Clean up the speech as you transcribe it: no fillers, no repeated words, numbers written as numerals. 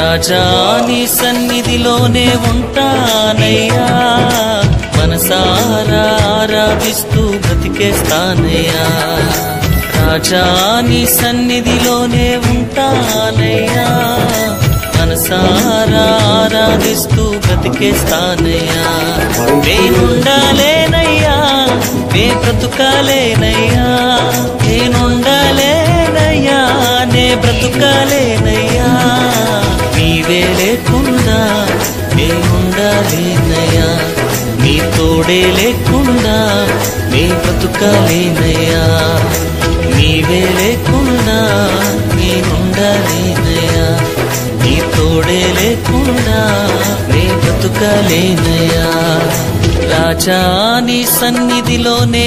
రాజా నీ సన్నిధిలోనే ఉంటానయ్యా, మనసారా ఆరాధిస్తూ బ్రతికేస్తానయ్యా. రాజా నీ సన్నిధిలోనే ఉంటానయ్యా, మనసారా ఆరాధిస్తూ బ్రతికేస్తానయ్యా. నేనుండాలేనయ్యా, నే బ్రతుకాలేనయ్యా, నేనుండాలేనయ్యా, నే బ్రతుకాలేనయ్యా. నీవే లేకుండా నేనుండాలేనయ్యా, నీ తోడే లేకుండా నే బ్రతుకాలేనయ్యా. నీవే లేకుండా నేనుండాలేనయ్యా, నీ తోడే లేకుండా నే బ్రతుకాలేనయ్యా. రాజా నీ సన్నిధిలోనే